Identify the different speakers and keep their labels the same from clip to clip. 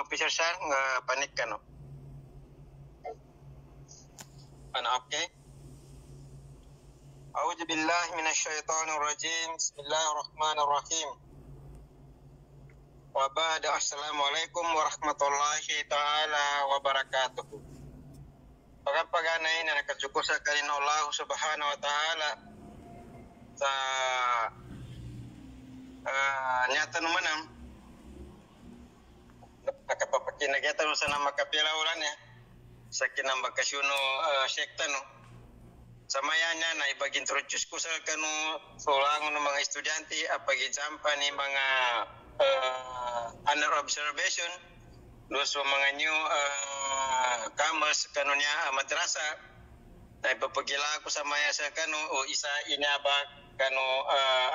Speaker 1: officer san nga panik ka no. Ana okay. A'udzu billahi minasyaitonir rajim. Bismillahirrahmanirrahim. Wa ba'da, assalamualaikum warahmatullahi taala wabarakatuh. Pagapagana na nakasyukur sa kanin Allah subhanahu wa ta'ala sa nyata numanam nakapapakinageta sa nama kapilaulan ya sa kinambakasyuno sektano sa mayanya na ipag-introduce ko sa kanu sulangon ng mga estudyante apag exampa ni mga under observation luso mga new commerce kanunya madrasa na ipapagila ko sa maya sa kanu o isa inaba kanu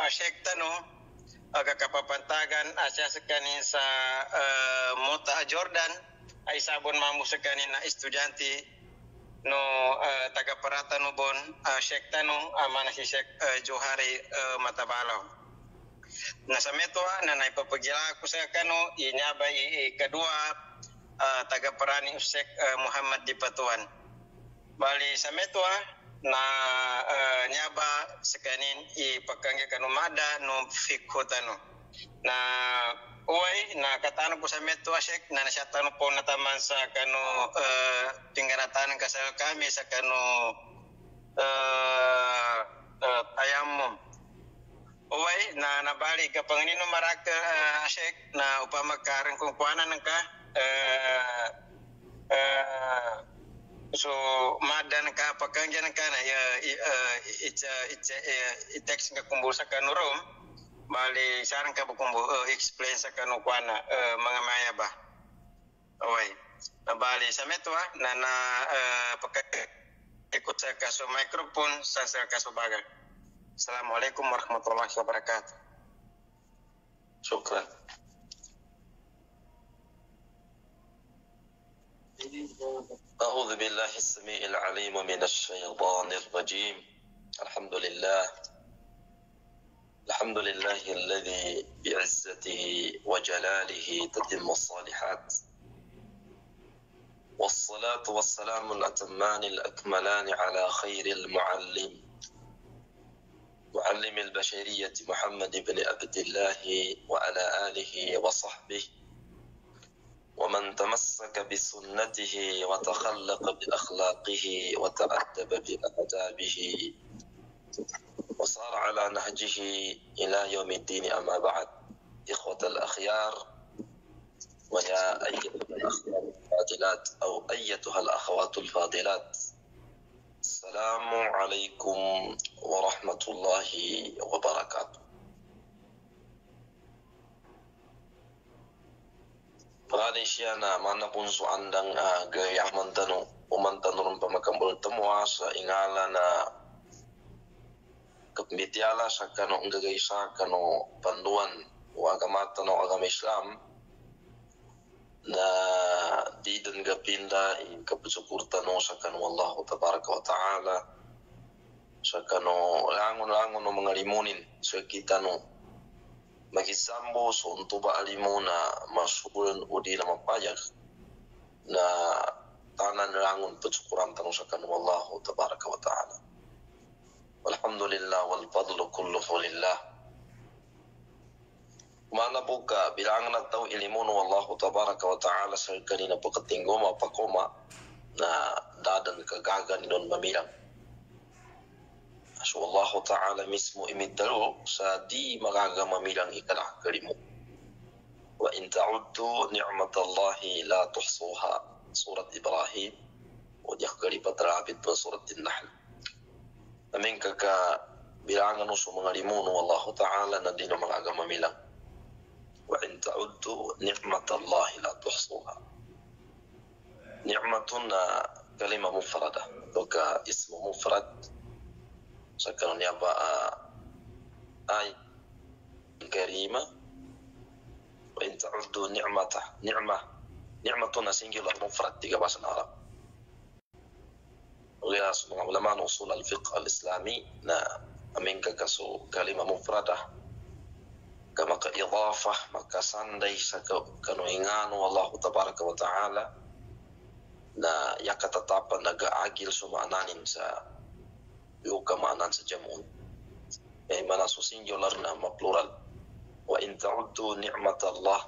Speaker 1: sektano aga kapapantagan asya sa kanin sa Mota Jordan ay sabon mamu sa kanin na estudyante no taga parata no bon sekta no mana si Sek Johari Matabalaw na sa metwa na naipapagila ko sa kano inyaba kedua taga parani Sek Muhammad Dipatuan bali sa metwa na nyaba sekanin ipakangge kanu mada no fikhotano na uway na katano po sa meto asek na nasyatano po nataman sa kanu tinggaratan kasal kami sa kanu ayam uway na nabali ka panganino maraka asek na upamakaran kung kuanan ka so madan ka pakangjan ka na text nga kumbul sa kanurom bali sarang ka bukumbu explain sa kanukwana mga maya ba oy bali sa metwa na ikut sa kaso microphone sa kaso bagal. Assalamualaikum warahmatullahi wabarakatuh. Syukran.
Speaker 2: أعوذ بالله السميع العليم من الشيطان الرجيم. الحمد لله الذي بعزته وجلاله تتم الصالحات، والصلاة والسلام الأتمان الأكملان على خير معلم البشرية محمد بن عبد الله وعلى آله وصحبه ومن تمسك بسنته وتخلق بأخلاقه وتأدب بآدابه وصار على نهجه إلى يوم الدين. أما بعد، إخوة الأخيار ويا أيتها الأخوات الفاضلات أو أيتها الأخوات الفاضلات، السلام عليكم ورحمة الله وبركاته. Pradeshiana mana pun su andang gaya mantanu umantanurun pamakambul temua sa ingala na kapmitiala sa kano ngagaysa kano panduan o agamata no agama Islam na didan gapinda kapusukurta no sa kano Allah tabaraka wa ta'ala sa kano langon no mga limunin sa kita no magisambo so untuk alimuna masubulan udi na mapayag na tanan rangun pensyukuran tanusakan wallahu tabaraka wa ta'ala. Walhamdulillah wal fadlu kulluhu lillah. Mana buka bilangan atau ilimun wallahu tabaraka wa ta'ala sekali na pakatinggoma pakoma na dadan kagagan non mamilang. So Allah Ta'ala mismo imidalo sa di magagamamilang ikalah kalimu. Wa in ta'uddu ni'matallahi la tuhsuha. Surat Ibrahim. O diyak kalipat rabit pa surat An-Nahl. Amin kaka bilangan uso mga limunu Allah Ta'ala na di na magagamamilang. Wa in ta'uddu ni'matallahi la tuhsuha. Ni'matun na kalima mufrada. Doka ismu mufrad. Sekarang apa ay karima wa in ta'uddu ni'matuna singular mufrad tiga bahasa Arab. Oleh semua ulama usul al-fiqh al-islami na amin kakasu kalimah mufradah kama ka idafah maka sandai sa kanu inganu Allah tabaraka wa ta'ala na yakatatapan nag-aagil sumananin sa yuka maanan sa jamun ay mana so singular na ma-plural wa in ta'uddu ni'matallah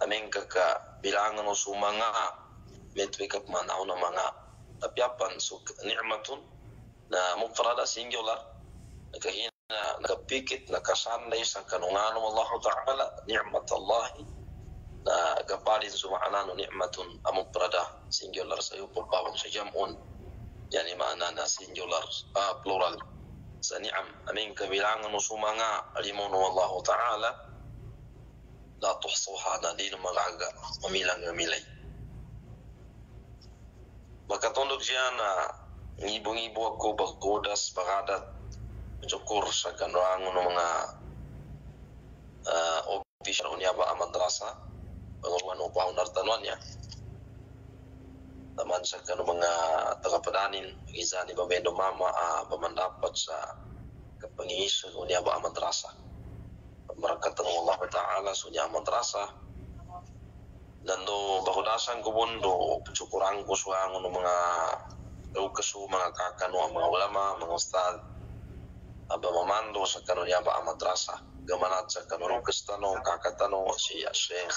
Speaker 2: amin ka bilangan o sumanga metwikap manaw na mga tapyapan so ni'matun na mufrada singular nakahina nakapikit nakasanday sa kanunganom Allah ta'ala ni'matallahi na gabalin sumaanan ni'matun mufrada singular sa iyo pagbawan sa jamun yani maana na singular plural sa ni'am amin kabilangan mo sumanga alimuno Allah ta'ala la tuhsuha na di magaga mamilang-mamilay makatundog siya na ngibong-ibo ako bagkodas bagadat mencukur sa kanuangon ng mga official unya ba madrasa panguluan upang nartanuan niya taman sa kanu mga tagapadanin isa ni babendo mama pamandapat sa kapangiisun unya ba madrasa barakatan Allah Ta'ala sunya madrasa dan do bakudasan ko bondo cukurang ko suangon ng mga kasu mga kakano mga ulama mga ustad aba mamando sa kanu niya ba madrasa gamanat sa kanu rukastano kakatano si Sheikh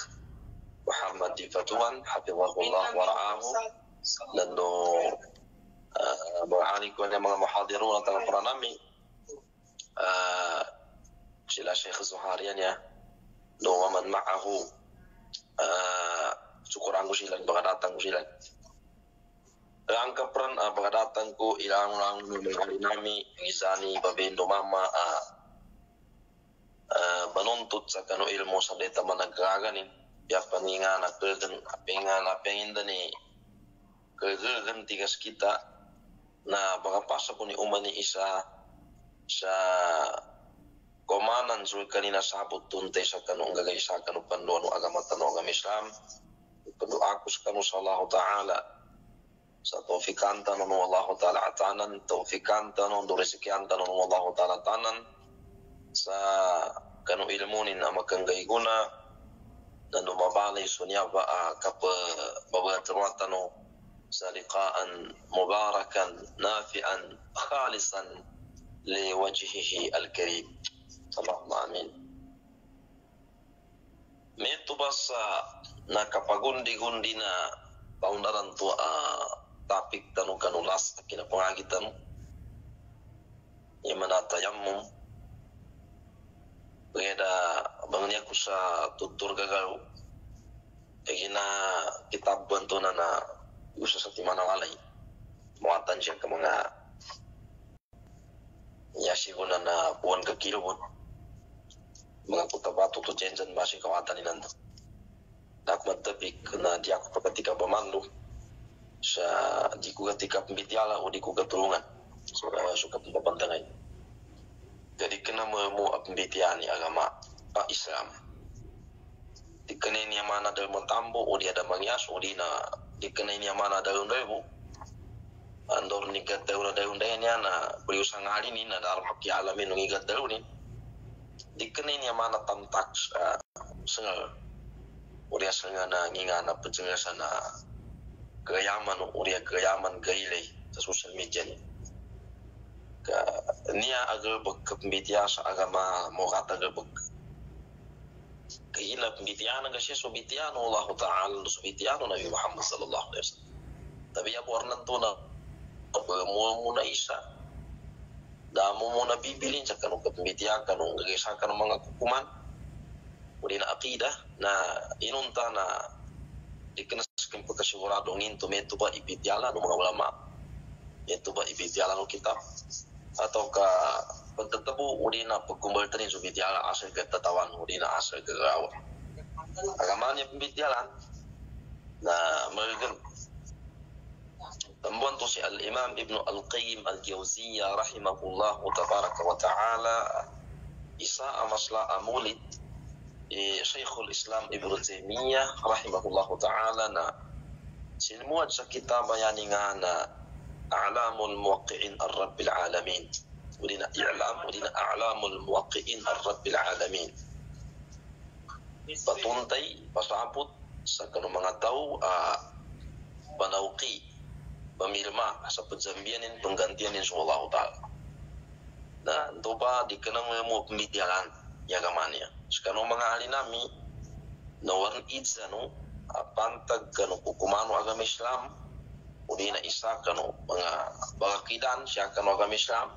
Speaker 2: Muhammad Fatuan hafizahullah wa ra'ahu dan do bahali ko niya mga muhadirun at al-Quranami sila Sheikh Zuharian ya do waman ma'ahu syukuran ko sila baka datang ko sila ang kapran baka datang ko ilang mga nami isani babendo mama banuntut sa kanu ilmu sa deta managaganin ya paningan akelden penginda ni kegegen tigas kita na baka pasa ko ni umani isa sa komanan sul kanina sabut tunte sa kanu gagay sa kanu panduan agama tanu agama Islam pandu aku sa kanu sallallahu ta'ala sa taufikan tanu Allah ta'ala atanan taufikan tanu doresikian tanu Allah ta'ala tanan sa kanu ilmunin amakang gaiguna dan mabalay sunya ba kapa babatwa tanu sa liqa'an mubarakan nafi'an khalisan liwajhihi al-karim Allahumma amin. Meto basa nakapagundi-gundi na paundaran to topik tanu kanulas kina pangagitan yang mana tayammum beda bangnya ku sa tutur gagaw kagina kitab bantunan na usa sa timana walay muatan siya ka mga yasiguna na buwan ka kilobon mga kutabato to jenjan basi kawatan ni nando dakmat tabik na di ako pagkatika pamanlo sa di ko katika pembitiala o di ko katulungan suka pembabantangay jadi kena mo pembitian ni agama Islam di kena ni mana dalam tambo o di ada mangyas o di na di kena ni mana dalam debu andor ni gatau daun dayanya na beriusang hari ni na dalam haki alamin ngi gatau ni dikene ni mana tamtak sengal uria sengal na nginga na penjelasan na keyaman uria keyaman gaile sa social media ni ka niya agar pembitian sa agama mo kata agar kahila pembitian nga siya subitian Allah Ta'ala subitian Nabi Muhammad sallallahu alaihi wasallam tapi ya warnan to na muna isa damo muna bibilin sa kanong kapimitiya kanong gagaysa kanong mga kukuman uli na akidah na inunta na ikinaskin pagkasigurado nginto meto ba ibitiala ng mga ulama meto ba ibitiala ng kitab atau ka pagtatabu uli na pagkumbalta rin sa ibitiala asal katatawan uli na asal gagawa agama niya pibitiala na malagang Tambuhan to si Al-Imam Ibn Al-Qayyim Al-Jawziyya rahimahullah tabaraka wa ta'ala isa amasla amulid Shaykhul Islam Ibn Taymiyyah rahimahullah ta'ala na silmuad sa kitab yani nga na A'lamul Muwaqqi'in Ar-Rabbil Alamin ودينا إعلام ودينا أعلام الموقعين الرب العالمين patuntay pasabot sa kanong mga tao panauki pamirma sa pagsambianin penggantianin sa Allah Ta'ala na ito ba di ka nang mo pemitialan yagamanya sekarang mga alinami na waran idsa no pantag kanong kukumano agama Islam udi na isa kanong mga bagakidan siya kanong agama Islam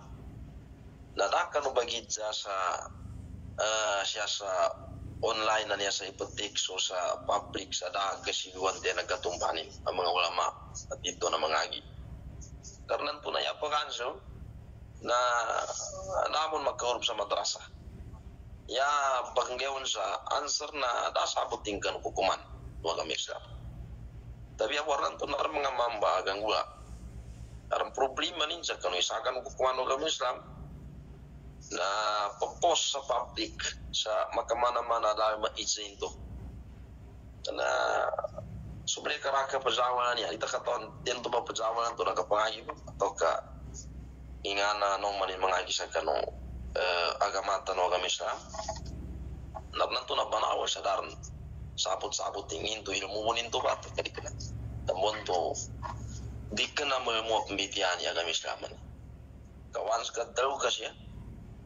Speaker 2: na kanong bagidsa sa siya sa online na niya sa ipetik so sa public sa kasiguan din nagkatumpanin ang mga ulama at dito na mga agi. Karena po na yapakanso na namun magkahurup sa madrasa. Ya banggayon sa answer na dasabot tingkan hukuman wala Islam. Tapi awaran po na mga mamba agang gula. Karena problema ninja kanu isakan hukuman wala Islam. Na pagpost sa public sa makamana-mana dahil maizin to na sobre karaka pajawalan niya ita katon din to ba pajawalan to nakapangayo atau ka ingana nung manin mga gisa kanong agama tanong agama Islam nabnan to na banawa sa daran sabot-sabot tingin to ilmuunin to ba kadi kana tamon to di ka na mo pembitian ya agama Islam kawan sekadau kasya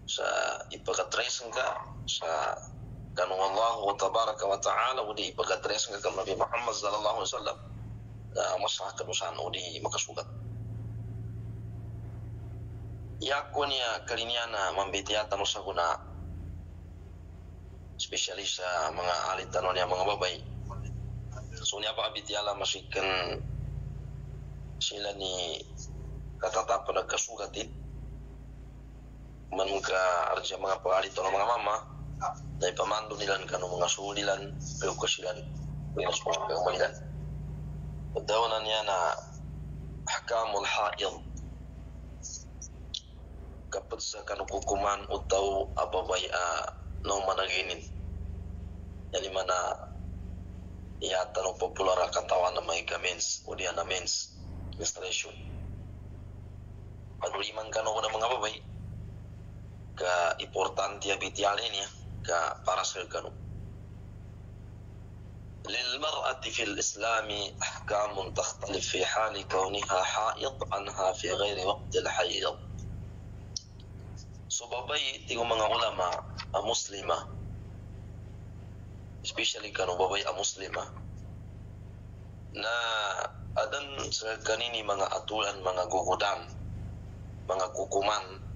Speaker 2: sa ipagatrace ka sa kanong Allah tabaraka wa ta'ala udi ipagatrace ka Nabi Muhammad sallallahu alaihi wasallam masakan usan udi makasugat yakon ya kaliniana mambitiata no sa guna spesialis sa mga alitan niya mga babay so niya pa abitiala masikan sila ni katatapan nagkasugatin man ka arja mga paalit ng mga mama na ipamando nilan kanong mga sulilan pero kasilan pinas po kamalilan daw na niya na ahkamul haid kapag sa kanong kukuman utaw ababay no managinin yani mana iyata no popular katawan na may gamins o diyan na mens menstruation panuliman kanong mga babay ka importante abitial ini ka para sa kanu للمرأة في الإسلام أحكام تختلف في حال كونها حائض عنها في غير وقت الحيض sebabay tigo mga ulama a muslima especially kanu babay a muslima na adan sa kanini mga atulan mga gugudan mga kukuman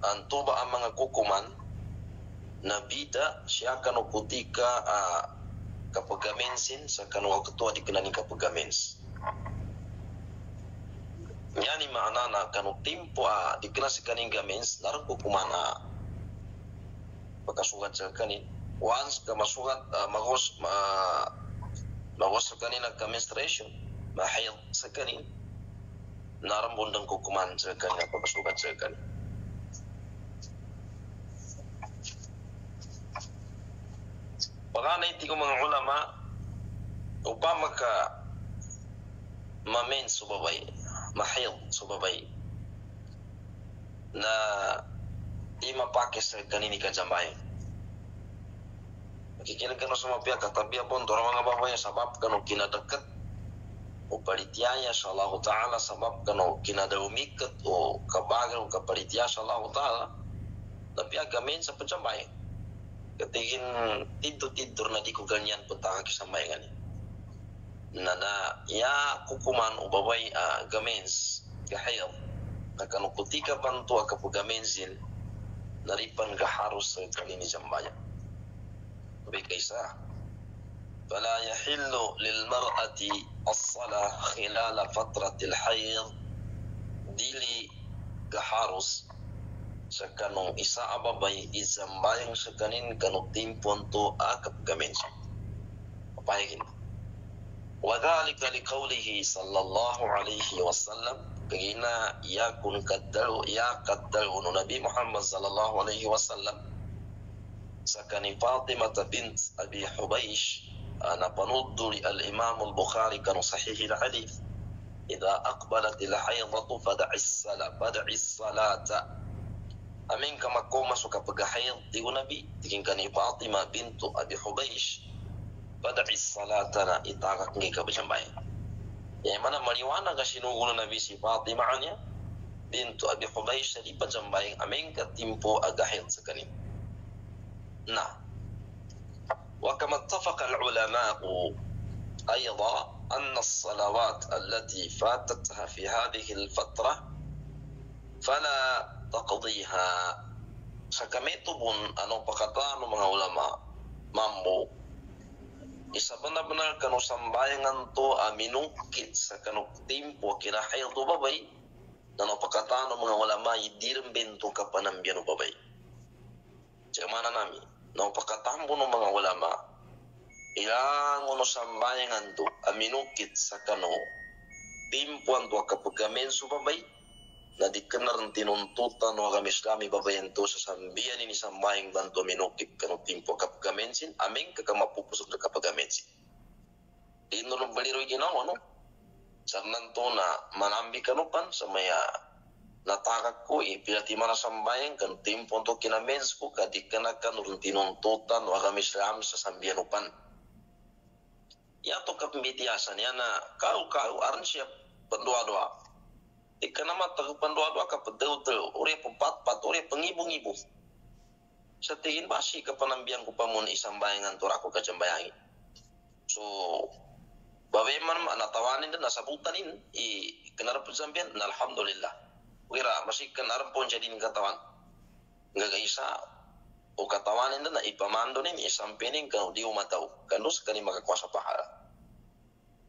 Speaker 2: anto ba ang mga kukuman na bida siya kanu putika kapag gamensin sa kanu ketua di kenani kapag gamens yani maana na kanu timpo di kena sa kaning gamens narang kukuman makasugat sa kanin once ka masugat magos sa kanin ka menstruation mahayat sa kanin narang bundang kukuman sa kanin pagkasugat sa kanin Pagana iti ko mga ulama upama ka mamen subabay mahil subabay na di mapakis sa kanini ka jambay makikinig ka na sa mga katabi apon to mga babay sabab ka no kinadakat o palitiyaya sa Allah Ta'ala sabab ka no kinadaumikat o kabagal o kapalitiyaya sa Allah Ta'ala tapi agamin sa pajambay ketigin tidur na di ko ganyan punta kisambay ngani nana ya kukuman ubabay gamens kahayal nakano kutika panto akapu gamensin naripan ka harus sa kanini jambaya tapi kaisa fala yahillu lil mar'ati as-salah khilala fatratil hayd dili ka harus sa kanong isa ababay izambayang sa kanin kanong timpon to akap gamensin papayagin wadhalika liqawlihi sallallahu alaihi wasallam kagina yakun kaddalu no Nabi Muhammad sallallahu alaihi wasallam sa kani Fatimah bint Abi Hubaysh ana panuddu li al-Imam al-Bukhari kanu sahih al-hadith idha aqbalat al-haydatu fad'i as-salata amin kama koma suka pagahayat tigo nabi tigin kani Fatima bintu Abi Hubaish padai salatana itagak ngi ka bajambay ya mana maliwana ka sinugulo nabi si Fatima nya bintu Abi Hubaish di pajambay amin ka timpo agahayat sa kani nah wa kama ittafaqa al ulama أيضا أن الصلوات التي فاتتها في هذه الفترة فلا تقضيها sakameto pun ano pakata ng mga ulama mambo isa benar-benar kanu sambayangan to aminukit sa kanu timpo kinahayal to babay ano pakata ng mga ulama idirem bento kapanambian to babay mana nami no pakata mo ng mga ulama ilang ono sambayangan to aminukit sa kanu timpuan to kapagamen su babay na dikenar tinuntutan wa kami Islami babayan to sa sambian ini sambayang bantu minukit kanu timpo kapagamensin aming kakamapupusok na kapagamensin inulong baliro ginawa no sarnan to na manambi kanupan sa maya natakak ko ipilati mana sambayang kan timpo to kinamens ko kadikanakan urun tinuntutan wa kami Islam sa sambian upan ya to kapambitiasan ya na kau aran siap pendoa-doa ikanama tagu pendoa-doa ka pedeu-teu uri pempat-pat uri pengibu-ngibu setingin basi kepenambian ku pamun isambayangan turaku kajambayangi so baweman natawanin dan nasabutanin i kenar pensambian alhamdulillah wira masih kenar pun jadi katawan ngaga isa o katawanin dan ipamandonin isampening kanu di umatau kanu sekali makakuasa pahala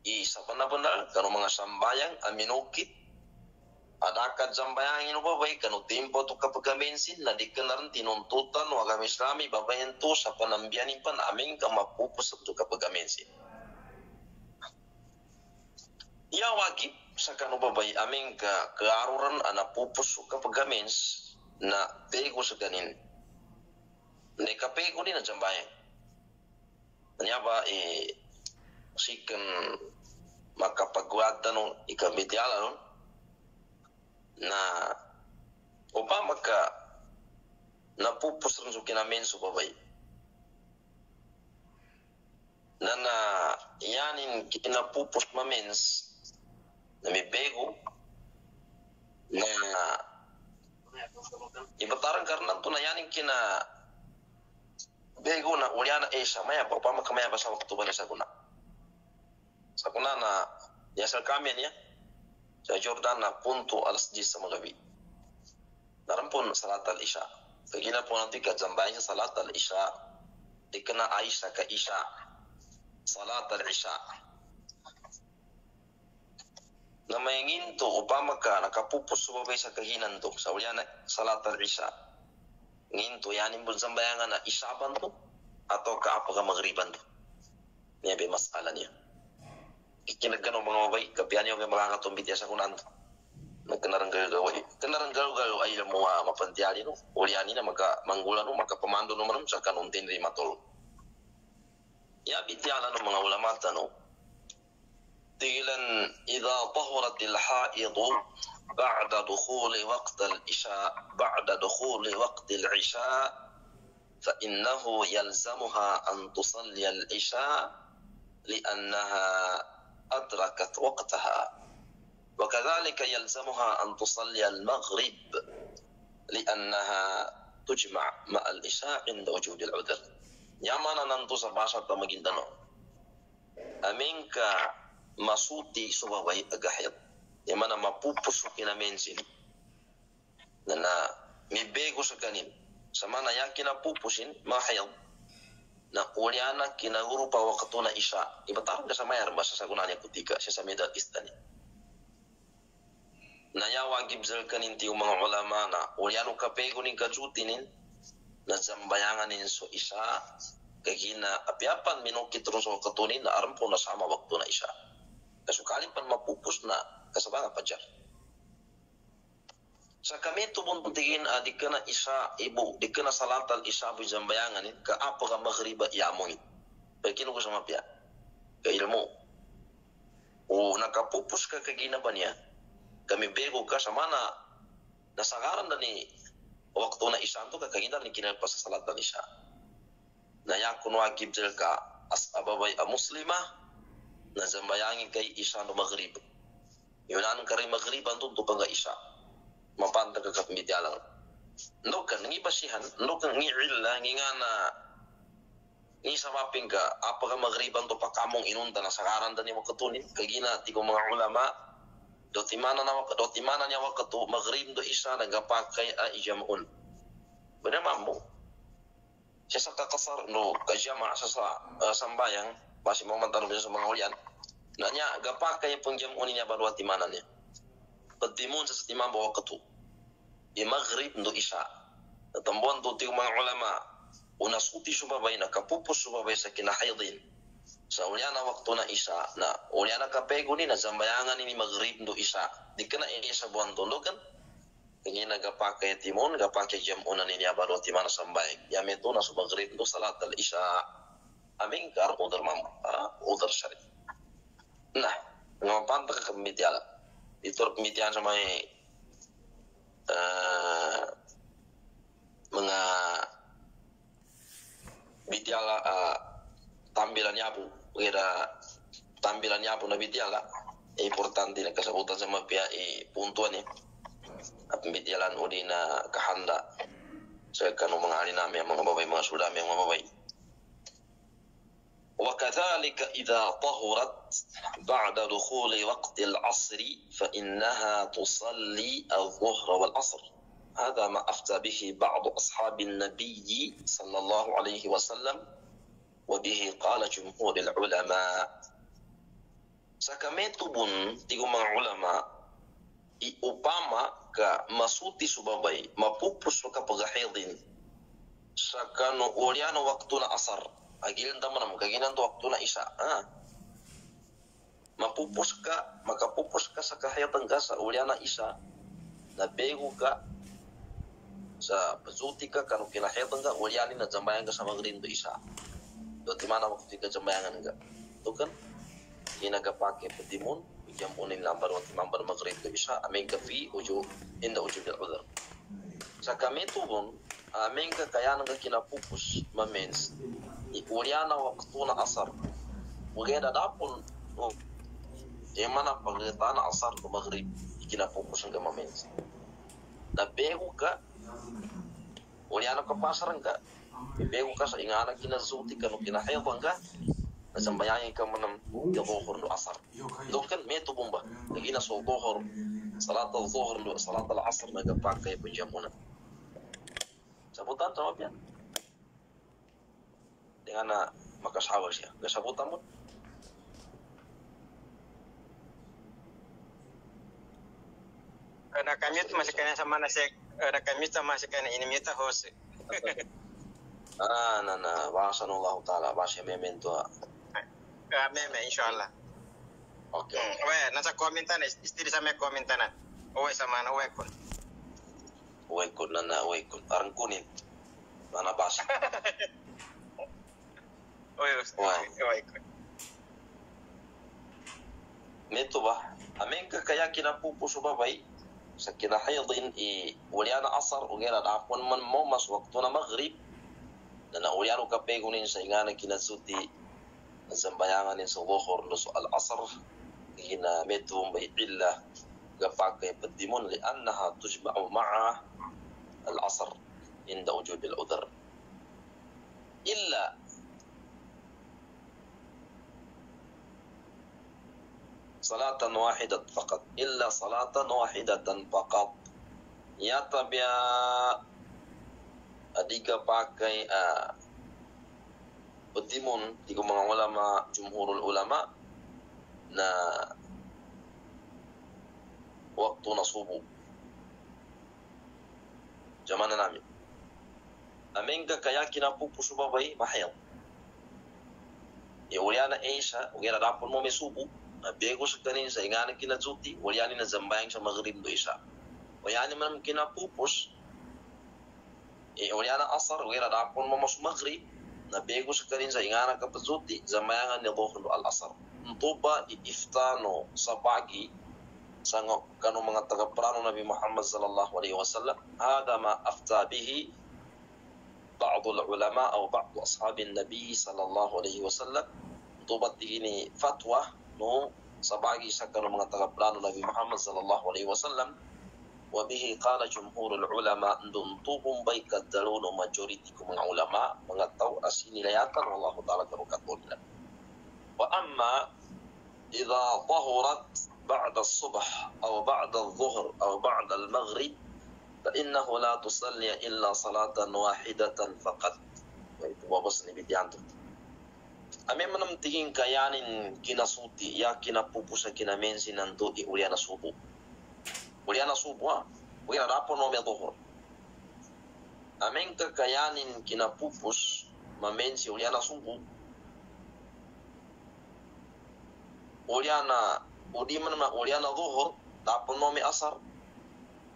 Speaker 2: isa benar-benar kanu mga sambayang aminukit adakat sambayangin babay kanu timpo to kapagamensin na dikenaran tinuntutan wa kami Islami babayan to sa panambianin pan aming kamapupus to kapagamensin ya wajib sa kanu babay aming kaaruran anapupus kapagamens na pego sa ganin ne kapego din ang sambayang nyaba sikan makapagwada no ikambitiala no na opa maka napupus rin sukin namin sa babay na yanin kinapupus mamens na may bego na ibataran karena to na yanin kina bego na uliana esa maya pa maka maya basa waktu bala sa kuna na yasal kami ya sa Jordan na punto alas 10 sa magabi narampon salat al-isya kagina po nanti kajambayan sa salat al-isya ikana Aisha ka isya salat al-isya na mayingin to upama ka nakapupus subabay sa kahinan to sa uliana salat al-isya ngin to yanin bun sambayangan na isaban to atau ka apa ka magriban to niya be masala niya ikinagano mga mabay kapian yung mga katumbit ya sa kunan nagkanarang gagaw ay mo mapantiali no uliani na maka manggula no maka pamando no manum sa kanuntin ri matol ya bitiala no mga ulama no tigilan idha tahurat al-haid ba'da dukhul waqt al-isha ba'da dukhul waqt al-isha fa innahu yalzamuha an tusalli al-isha li'annaha أدركت وقتها وكذلك يلزمها أن تصلي المغرب لأنها تجمع مع العشاء عند وجود العذر يا مانا ننتو سباشا تمجندنا أمينك مسوتي سبوي أجحيط يا مانا مبوبس كنا منزل لنا مبيغو سكانين سمانا يكنا بوبسين ما حيض na uliana kinaguru pa waktu na isya ibatar ka sa mayar basa sa gunanya kutika siya sa Middle East ni na ya wajib zalkanin ti mga ulama na uliano kapego ning kajutinin na zambayangan nin so isya kagina apiapan minukit ron so katunin na aram po na sama waktu na isya kasukali pan mapupus na kasabanga pajar sa kami tubon tingin di kana isya ibu di kana salat al isya bu jambayangan ka apa ka maghriba yamoy bakin ko sama pia ka ilmu o nakapupus ka kagina ba niya kami bego ka sa mana nasagaran da ni waktu na isya tu kakagina ni kina pas salat dan isya na yakun wajib jelka as ababai a muslimah na zambayangi kay isya no maghrib yunan kari maghrib antu tu panga isya mapanta ka kapmitialang ndokan ngi basihan ndokan ngi illa ngi ngana ngi sabaping ka apa ka maghrib antu pakamong inunta na sakaran dan yung makatunin kagina tigo mga ulama doti mana nya waktu maghrib do isya nagapakai a ijamun benar mampu saya kasar no kajama sasa sambayang masih mau mantan bisa mengulian nanya gapakai penjamun ini baru ati mana nya petimun sestima bawa ketu i maghrib do isya tambon tu tigo mga ulama unasuti subabai na kapupus subabai sakina haidin sa uliana waktu na isya na uliana kapego ni na zambayangan ini maghrib do isya dikena isya buan tondo kan ini nagapakai timun nagapakai jamunan ini baru timana sambai ya metu na su maghrib do salat al isya amin kar udar udar syari nah ngapan tak kemitiala ditur kemitian sama mga bitiala tampilannya abu kira tampilannya abu na bitiala importante na kasabutan sama pihak puntuan ya pembitialan udina kahanda saya kanu mengalih nama yang mengababai mga sudami yang mengababai wa kadzalika idza tahurat ba'da dukhuli waqti al-'asr fa innaha tusalli adh-dhuhr wal-'asr هذا ما أفتى به بعض أصحاب النبي صلى الله عليه وسلم وبه قال جمهور العلماء sakametu bun tigo mga ulama upama ka masuti subabai mapupus ka pagahidin sakano uliano waktu na asar agilin taman mo kaginan to waktu na isya mapupus ka makapupus ka sa kahayatan ka sa uliana isya na bego ka sa pazuti ka kanu kinahayatan ka uliani na jambayan ka sa magrin do isya do timana waktu ka jambayangan ka to kan inagapake petimun jamunin lambar waktu mambar maghrib do isya amin ka fi uju inda uju bil udhr sa kami tu pun amin ka kaya nga kinapupus mamens uliana waktu na asar ugeda dapun mana pagkatana asar do maghrib kinapupus nga mamens na bego ka uliana ka pasar nga bego ka sa ingana kinazuti kanu kinahayatan ka sambayangin ka manam ya dhuhr do asar do kan meto bomba gina so dhuhr salat al-dhuhr do salat al-asr nagapakai penjamunan sabutan sama pian dengan maka sahawas ya sabutan mo
Speaker 1: ada kami itu masih kena sama nasi ada kami itu masih kena ini mita hos
Speaker 2: nana wasanallahu taala basya memento
Speaker 1: meme insyaallah
Speaker 2: oke
Speaker 1: we nasa komentan istri sama komentan we sama na we kun
Speaker 2: nana we kun arang kunin nana bas
Speaker 1: we kun
Speaker 2: meto ba amen ka kaya kinapupuso babai sa kinahayadin uliana asar ugera dapon man mo mas waktu na maghrib na uliano kapegunin sa ingana kinazuti zambayangan yang dhuhr lu soal asr hina metum bi illa gapakai petimun li annaha tujma'u ma'a al-asr inda wujud al-udhr illa salatan wahidatan faqat illa salatan wahidatan faqat ya tabia adiga pakai petimun tiga mga ulama jumhurul ulama na waktu na subuh zaman namin amin ka kaya kinapupuso babay mahayal uliana Aisha ugera dapon mo may subuh bego sa kanin sa ingana kinazuti uliani na zambayang sa maghrib do isa uliani man kinapupus uliana asar ugera dapon mo mas maghrib na bego sa kanin sa ingana kapazuti zamayangan ni dhuhr al asar ntuba iftano sa pagi sango kanu mengatakan peranu Nabi Muhammad sallallahu alaihi wasallam, "Hada ma afta bihi ba'd ulama atau ba'd ashabin Nabi sallallahu alaihi wasallam." Tubat ini fatwa no sabagi sakanu mengatakan peranu Nabi Muhammad sallallahu alaihi wasallam. Wa bihi qala jumhurul ulama, ndun tubum baikat dalunu majority ku mga ulama mengatau asinilayatan wallahu taala karukatulila. Wa amma idza tahurat ba'da as-subh aw ba'da adh-dhuhr aw ba'da al-maghrib fa innahu la tusalli illa salatan wahidatan faqat. Itu babas ni bidianto. Ame manam tingin kayanin kinasuti ya kinapupusa kinamensi nanto di uliana subuh. Uliana subuh, uliana rapo no me dhuhr. Amen kakayanin kinapupus mamensi uliana subuh. Uliana udi mana uliana dhuhr dapo no me asar.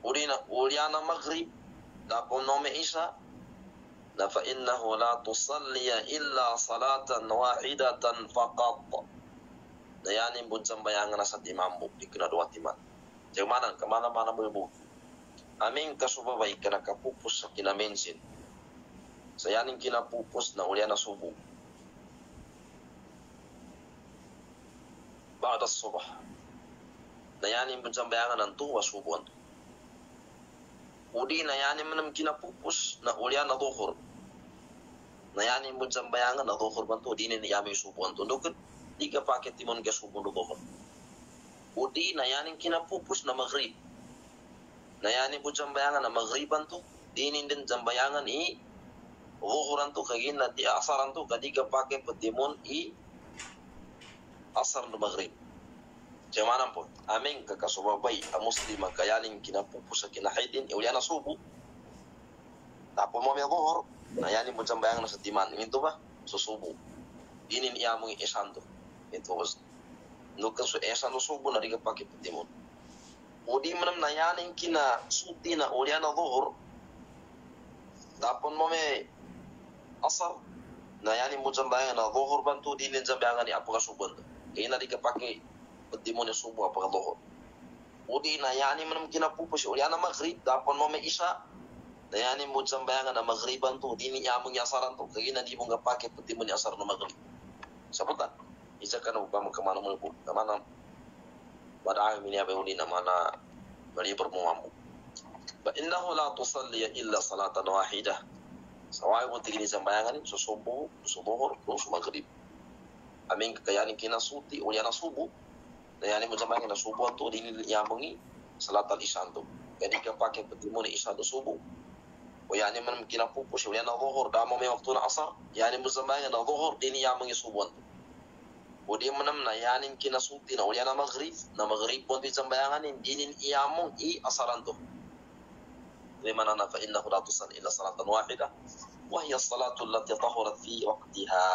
Speaker 2: Uliana maghrib dapo no me isya. Na fa innahu la tusalli illa salatan wahidatan faqat. Na yani bunjang bayangan sa timambu di kena dua timan. Jangan kemana-mana berbu. Amin kasubabay ka nakapupus sa kinamensin. Sayanin kinapupus na uliana subuh. Ba'da subah. Nayanin pensambayangan ng tuwa subuhan. Udi nayanin manam kinapupus na uliana dhuhr. Nayanin pensambayangan na dhuhr bantu di niyami subuhan tu. Nukit di ka paket timon ka subuh dhuhr. Udi nayanin kinapupus na maghrib. Nayanin po jambayangan na maghriban to. Dinin din jambayangan i dhuhuran to kagin na di asaran to. Kadi ka pakai petimon i asar na maghrib. Jamanan po. Amin kakasubabay a muslima kayanin kinapupus sa kinahidin. Iuliana subuh. Tapo mo may dhuhur. Nayanin po jambayangan na sa timan. Ito ba? Susubuh. Dinin iyamong isan to. Ito was nukan su esa no subuh na diga pakai petimon. Udi manam nayanin kina suti na uliana dhuhur. Dapon mo me asar. Nayanin mo jambayangan na dhuhur bantu dinin jambayangan ni apaka subuh. Kaya na diga pakai petimon yung subuh apaka dhuhur. Udi nayanin manam kina pupus uliana maghrib. Dapon mo me isya. Nayanin mo jambayangan na maghriban tu dinin yamong yasaran tu. Kaya na di mo nga pakai petimon yung asar na maghrib. Sabutan. Isa ka na upama kamana mo po. Kamana badaan minya beuni na mana bali bermuamu. Ba innahu la tusalli illa salatan wahidah. Sawai mo tigini sambayangan so subuh, dhuhur, so maghrib. Amin kakayanin kinasuti uliana subuh. Dayani mo sambayangan na subuh to dili yamongi salatan isyan to. Kadi ka pakai petimon isya do subuh. O yani man kinapupus uliana dhuhur damo may waktu na asar. Yani mo sambayangan na dhuhur dili yamongi subuh to. Udi manam na yanin kinasuti na uliana maghrib pun di sambayangan dinin iyamong i asaran to. Limana na fa innahu la tusalli illa salatan wahida wa hiya as-salatu allati tahurat fi waqtiha.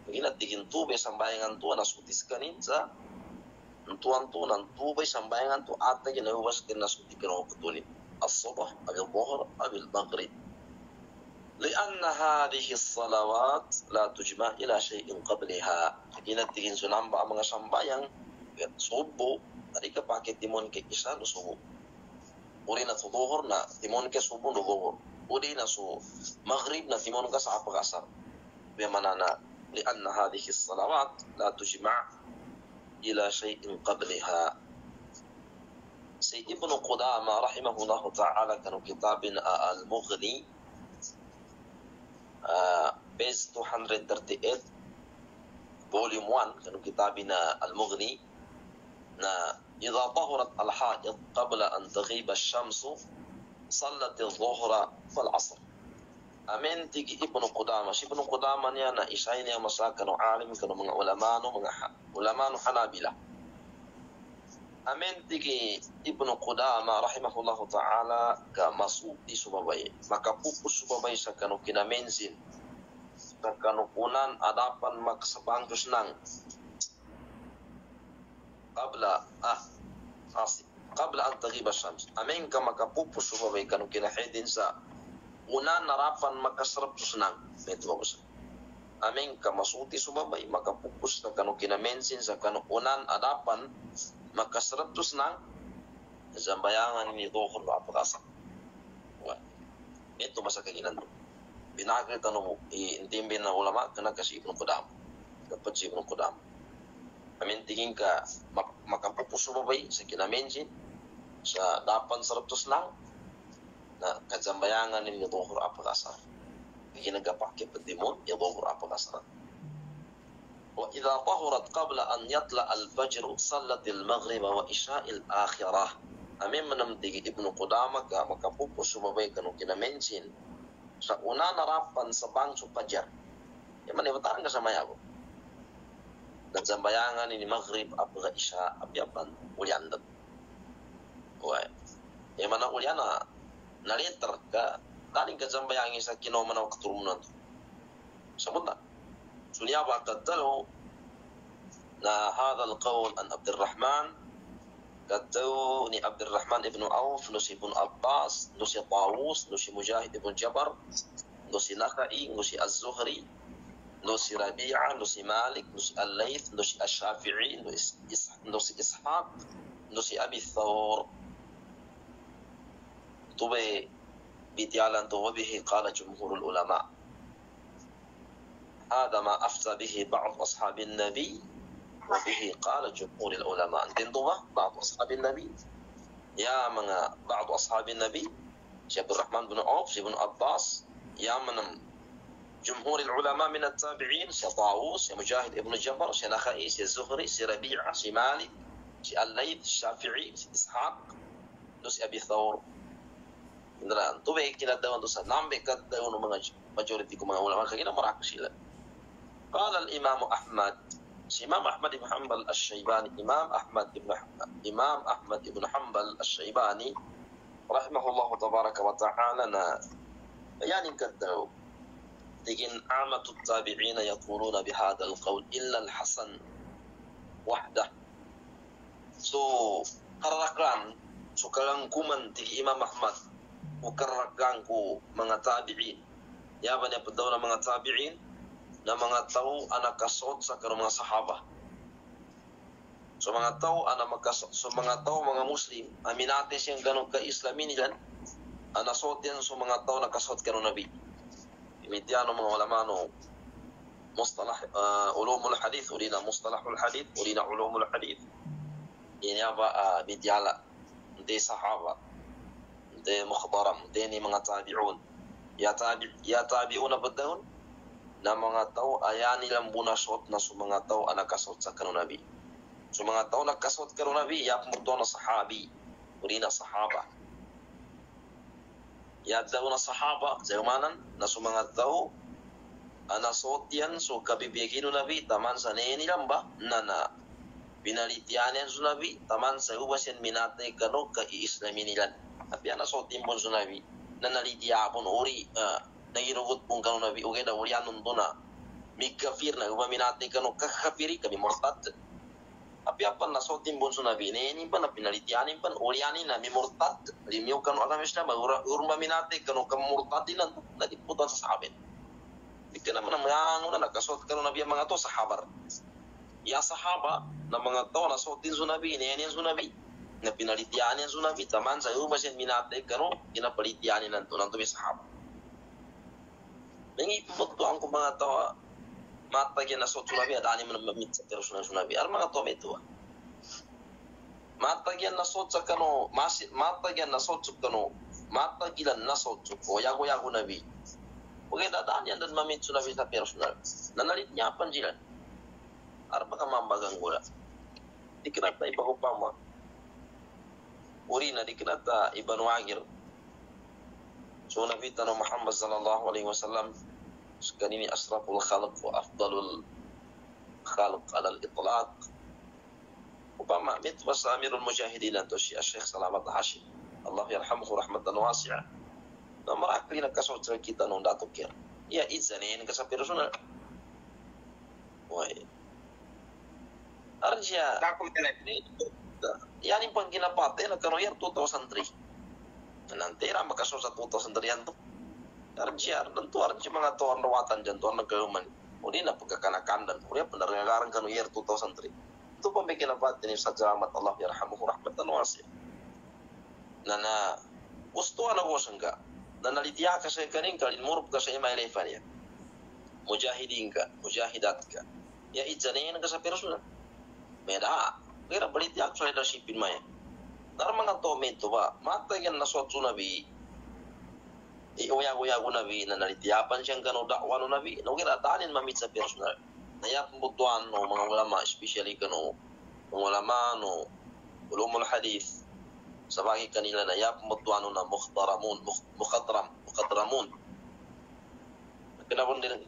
Speaker 2: Pagina tigin tubay sambayangan to na sutis kanin sa tuan to nan tubay sambayangan to at ginawas kin na suti kano kutunin. As-subh abil dhuhr abil maghrib. لأن هذه الصلوات لا تجمع إلى شيء قبلها. Kina tingin sunamba mga sambayang subuh tadi ka pakai timon ke isya no subuh. Uri na dhuhur na timon ke subuh no dhuhur. Uri na su maghrib na timon ka sa apaka asar. Bimana na لأن هذه الصلوات لا تجمع إلى شيء قبلها. Sayyid Ibnu Qudamah rahimahullahu ta'ala kanu kitabin al-Mughni page 238 volume 1 kanu kitabina al-Mughni na idza tahurat al-haid qabla an taghiba ash-shamsu sallat adh-dhuhra wal 'asr. Amin tigi Ibnu Qudamah. Si Ibnu Qudamah niya na isa niya masakan o alim kanu mga ulama no Hanabila. Amin tigi Ibnu Qudamah rahimahullahu ta'ala ka masuti subabay. Makapupus subabay sa kanu kinamensin. Sa kanukunan adapan maksabangkus nang. Qabla an taghiba syams. Amin ka makapupus subabay kanu kinahidin sa unan narapan makasaraptus nang. Ito ba sa? Amin ka masuti subabay makapupus na kanu kinamensin sa kanukunan adapan makasaraptus nang zambayangan ini dhuhur wa apakasa. Itu masa keinginan tu. Binakal tanu intimbin na ulama kena kasi Ibnu Qudam. Dapat si Ibnu Qudam. Amin tingin ka makapupuso babay sa kinamenjin sa dapan 100 lang na kazambayangan ini dhuhur apakasa. Ginagapake pedimun ya dhuhur apakasa. وإذا طهرت قبل أن يطلع الفجر صلت المغرب وإشاء الآخرة. Amin menamtigi Ibnu Qudamah ka makapupos sumabay kanu kinamensin sa una narapan sa bangso pajar. Yaman ibataran ka sa mayabo. Nagsambayangan ini maghrib apga isya abyapan ulyan dat. Uy. Yaman na ulyan na liter ka kaning kazambayangi sa kinoman o katurumunan. Sabunda. سنيا قدلوا هذا القول عن عبد الرحمن قدوني عبد الرحمن ابن عوف نسي ابن عباس نسي طاووس نسي مجاهد ابن جبر نسي نخعي نسي الزهري نسي ربيعة نسي مالك نسي الليث نسي الشافعي نسي إسحاق نسي أبي الثور طبي بيتيالا وبه قال جمهور العلماء. هذا ما أفتى به بعض أصحاب النبي وبه قال جمهور العلماء. انتظر بعض أصحاب النبي يا من بعض أصحاب النبي شيخ عبد الرحمن بن عوف شيخ ابن عباس يا من جمهور العلماء من التابعين شيخ طاووس شيخ مجاهد ابن جبر شيخ نخعي شيخ الزهري شيخ ربيعة شيخ مالك شيخ الليث الشافعي شيخ إسحاق شيخ أبي ثور. Beneran, tu baik kita dawan tu sa nambe kat dawan mga majority ko mga ulama kagina marak sila. قال الإمام أحمد إمام أحمد بن حنبل الشيباني إمام أحمد بن حنبل الشيباني رحمه الله تبارك وتعالى يعني كدوا لكن عامة التابعين يقولون بهذا القول إلا الحسن وحده. Karakan kalangkuman ti Imam Ahmad ukarakan ko mga tabi'in yaban ya padaw na mga tabi'in na mga tao anak kasot sa kanong mga sahaba. So mga tao mga Muslim aminate siyang ganong ka-Islamin nilan anasot yan so mga tao nakasot kanong Nabi. Imitiano mga ulamano mustalah ulumul hadith ulina mustalahul hadith ulina ulumul hadith ini apa bidyala hindi sahaba hindi mukhbaram hindi mga tabi'un ya tabi'una badahun na mga tao ayan nilang bunasot na sa mga tao nakasot sa kanong Nabi. So mga tao nakasot kanong Nabi yak murdo na sahabi uli na sahaba. Yak daw na sahaba zamanan na sa mga tao anasot yan so kabibigin ng Nabi taman sa nilang ba na binalitian yan sa Nabi taman sa ubas yan minatay kano ka-iislamin nilan. At yan nasot din po sa Nabi na nalitiapon uri nagirugot pong kanu Nabi okay na ulianon doon na may kafir na umaminati kanu kakafiri kami murtad api apa nasotin bon sa Nabi ini pa na pinalitianin pa ulianin na may murtad limiw kanu alam isla umaminati kanu kamurtadin na nagiputan sa sahabin di ka naman ang mga nakasot kanu Nabi ang mga to sahabar ya sahaba na mga to nasotin sa Nabi ini sa Nabi na pinalitianin sa Nabi taman sa umasin minati kanu kinapalitianin na to ng tumi sahaba. Mengi pembentuk ang mga tawa mata gyan nasot sunabi at ani man mamit sa personal sunabi ar mga tawa ito mata gyan nasot sa kano mata gyan nasot sa kano mata gilan nasot sa ko yago nabi okay dadaan yan dan mamit sunabi sa personal nanalit niya panjilan ar baka mambagang gula dikinata ipagupama uri na dikinata ibanwagir. So Nabi Tano Muhammad sallallahu alaihi wasallam sekarang ini asraful khalq wa afdalul khalq ala al-itlaq. Upama mit wasamirul mujahidin to si Syekh Salamat Hashim. Allah yarhamuhu rahmatan wasi'ah. Na marakli na kasot sa kita nung datukir. Ya izanin ka sa personal. Wai. Arja. Yani pang ginapate na kanoyer 2003. Nanti ramah kasus satu tahun sendirian tu, arjiar dan tu arji mga tuan rawatan dan tuan nagkahuman, uli na pagkakanakan dan uli pendengaran kanu year 2003. Itu pembikin apa ini saja amat Allah yarhamuhu rahmatan wasi'ah. nana gusto ana ko sangga nana litiya ka sa kanin ka murub ka sa ima elefan ya mujahidin ka mujahidat ka ya ijanin ka sa personal meda kira balitiya sa leadership in maya nar mga to meto ba mata yan na so nabi iuya nabi na nalitiyapan siyang gano dakwa no nabi no kira tanin mamit sa personal naya pembutuan no mga ulama especially kano mga ulama no ulumul hadith sabagi kanila na ya pembutuan na mukhadaramun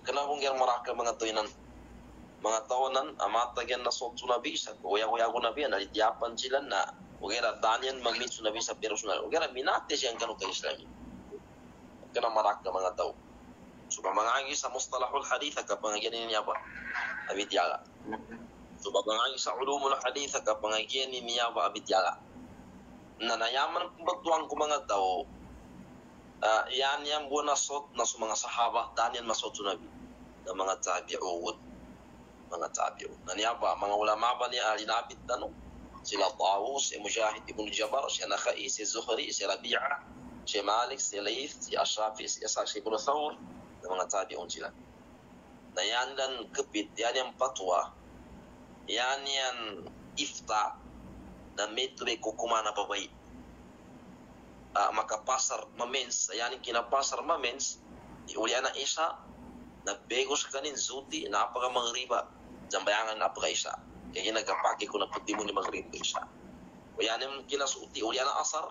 Speaker 2: kenapun yang meraka mga tuinan mga tawanan amata yan na so nabi sa uya nabi nalitiyapan sila na kira tanin mamit sa nabi sa personal kira minate siyang gano ka Islami kena marak mga tao suba mangagi sa mustalahul hadith kapag ganyan niya ba abit yaga suba mangagi sa ulumul hadith kapag ganyan niya ba abit yaga nanayaman pembetuan ko mga tao yan yang buwan nasot na sa mga sahaba dan yan masot nabi na mga tabi'un naniya ba mga ulama ba niya alinabit na no sila Tawus si Mujahid ibn Jabar si Nakhai si Zuhri si Rabi'a si Malik si Laith si Ashafi si Ishaq si Ibn Thawr na mga tabi'un sila na yan dan kepit yan yang patwa yan yang ifta na metode kukumana babay maka pasar mamens yan kinapasar mamens uliana isa na begos kanin zuti na apaka magriba jambayangan na apaka isa kaya nagkapaki ko na puti mo ni magriba isa yan yung kinasuti uliana asar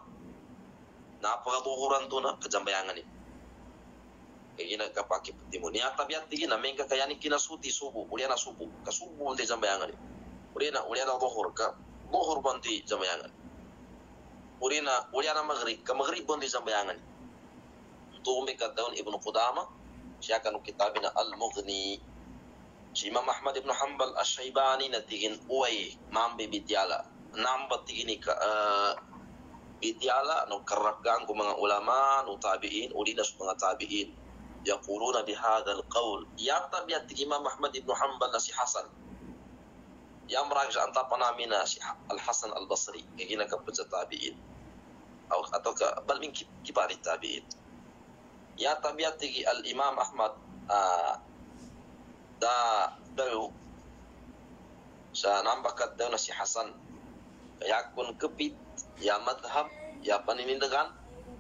Speaker 2: na apaka tuhuran to na kajambayangan ni kaya nagkapaki puti mo niya tabiat tigin na may kakayanin kinasuti subo uliana subo kasubo hindi jambayangan ni uliana tuhur ka tuhur banti jambayangan uliana maghrib bondi zambayangan tumi kataun Ibnu Qudama siya kanu kitabina Al-Mughni si Imam Ahmad ibn Hanbal Asy-Syaibani natigin uway mambe bidyala namba tigini ka bidyala no karagang ko mga ulama no tabi'in ulina sa mga tabi'in yaquluna bihadzal qaul ya tabiat Imam Ahmad ibn Hanbal na si Hasan yang meraja anta panamina si Al-Hasan Al-Basri kagina ka sa tabi'in atau bal min kibar tabi'in ya tabiat tigi al-Imam Ahmad daw sa nambakat daw na si Hasan kaya kun kepit ya madhab ya paninindagan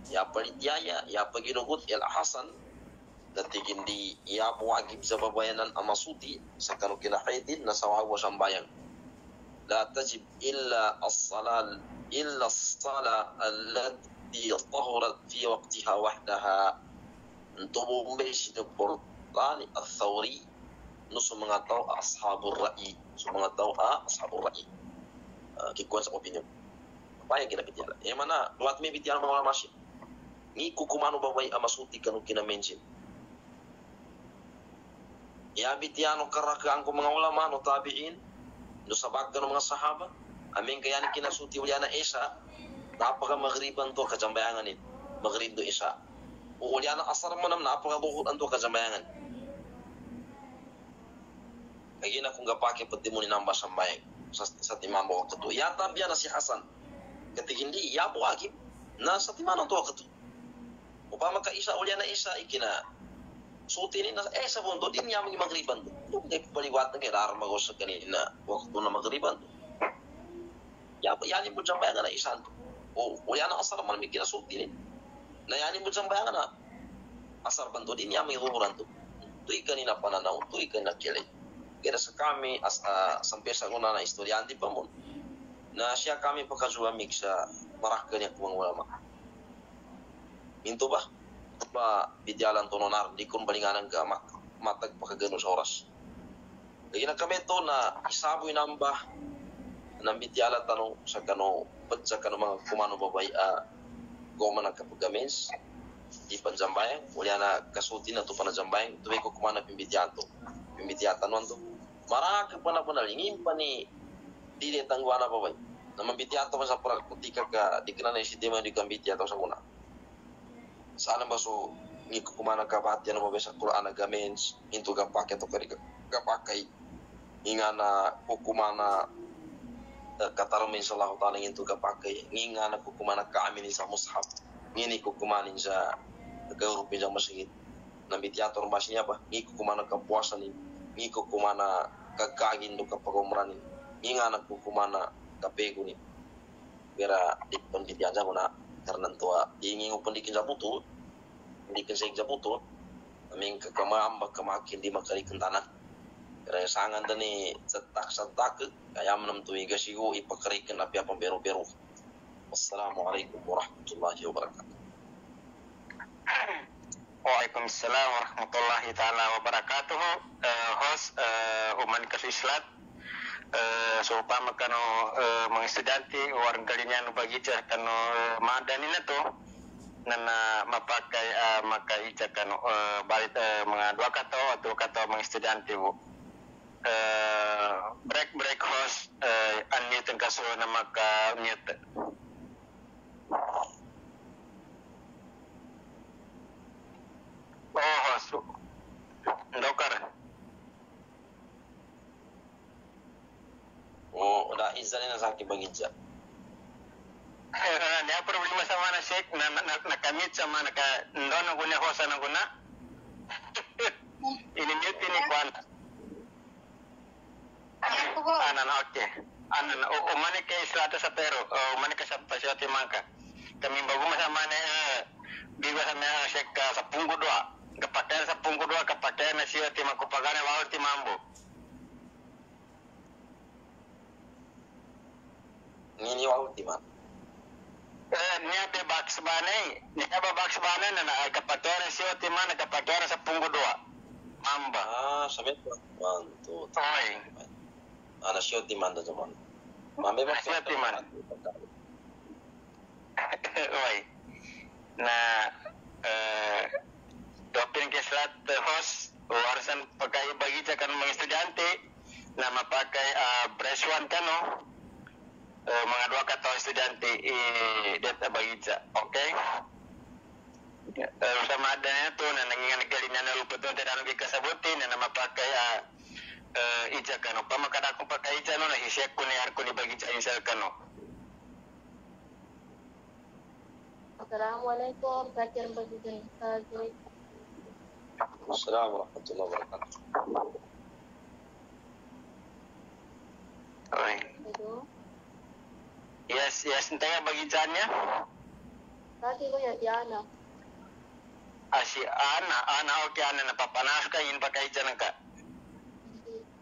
Speaker 2: ya panityaya ya paginugot ya Hasan datigin di ya wajib sa babayanan amasuti sa kanu kinahidin na sawawa sambayang la tajib illa as-salat allati tahurat fi waqtiha wahdaha untuk membesi Qur'an al-Thawri nusu mengatau ashabur ra'i kikuan sa opinion apa yang kita bicara yang mana luat me bicara mga masih ni kukumano babay amasuti kanu kina mention ya bitiano karakaan ko mga ulama no tabi'in no sabag ng mga sahaba amin kaya ni kinasuti uliana isa napaka maghriban to kajambayangan ni maghrib do isa uliana asar mo nam napaka duhur to kajambayangan kaya na kung gapake pati mo ni namba sambayang sa timang bawa ketu ya tabiya na si Hasan ketika hindi ya wajib na sa timang to ketu upama ka isa uliana isa ikina suti ni na sa bundo din niya maghriban to hindi paliwat na kaya magos kanina waktu na maghriban ya yani mo jambayangan na isan uliana asar man mikina suti ni na yani mo jambayangan na asar bando din niya may duhuran to tuy kanina pananaw tuy kanina kile kira sa kami sampai sa guna na estudyante pa mo na siya kami pagkazuamig sa marakanya kumang ulama minto ba bidyalan to nonar di kun balinganan ka matag pakagano sa oras kaya na kami to na isaboy nambah ng bidyala tanong sa kano sa kano mga kumano babay goma na kapagamis di panjambayang wala na kasuti na to panajambayang tuwi ko kumana pimbidyato nun to maraka pa na panalingin pa ni dili tangwana babay na mambidyato pa sa prakutika ka di ka na naisitima di ka mbidyato sa kuna sana ba so ni ko kumana ka batya na babay sa Quran na gamens into ka paket to ka kapakay inga na kukumana kata Rasul sallallahu taala itu kapakai ngingana ku kumana ka amini sa mushaf ngini ku kumani sa gauru pinjang masjid nabi tiator masnya apa ngiku kumana ka puasa ni ngiku kumana ka kagin do ka pagomran ni ngingana ku kumana ka pegu ni bera di pendidikan na karena tua ingin pendidikan jabutu pendidikan saya jabutu amin ke kamamba kemakin di makari kentana kaya sangan dani setak kaya menam tu iga sigo ipakarikan api apa beru-beru. Wassalamualaikum warahmatullahi wabarakatuh.
Speaker 1: Waalaikumsalam warahmatullahi taala wabarakatuh. Host uman kasislat supaya kano mga estudyante warang kalinya no bagija kano madani na to na mapakai makaija kano balit mga dua kato mga estudyante bu. Break host unmute ang kaso na maka-mute. Oh, host. Dokar.
Speaker 2: Oh, udah izin na sa akin bagidja.
Speaker 1: Dia problema sama na Sheikh na kamit sama na ka ndono guna host na guna. Ini mute ini kwan. Anan oke. Anan umane ke islata sa pero umane ka sa pasyati mangka. Kami bagu sama ne biwa sama Sheikh sa punggu doa. Kapatay sa punggu doa kapatay na siya ti makupagana wa ti mambo.
Speaker 2: Ngini wa ultima.
Speaker 1: Niya be box bane na kapatay na siya ti man kapatay sa punggu doa. Mamba.
Speaker 2: Sabit ba? 1 2
Speaker 1: Oy.
Speaker 2: Ana siya ti manda jaman. Mambe ba
Speaker 1: Siya ti man. Oy. Na dopin ke slat host warisan pakai bagija kan mga estudyante na mapakai press 1 kano mga dua kato estudyante data bagija, okay? Sama ada itu na nangingan galina na lupa to tidak nabi kasabutin na mapakai ija kano pamakada ko pakai ija no na hisek ko ni arko ni bagija insal kano.
Speaker 3: Assalamualaikum, Zakir Bagidjan.
Speaker 2: Assalamualaikum warahmatullahi wabarakatuh.
Speaker 1: Oi.
Speaker 3: Hello.
Speaker 1: Yes, entaya bagijannya.
Speaker 3: Kaki ko ya Diana.
Speaker 1: Si Ana oke Ana napapanas ka yun pakai ija ka.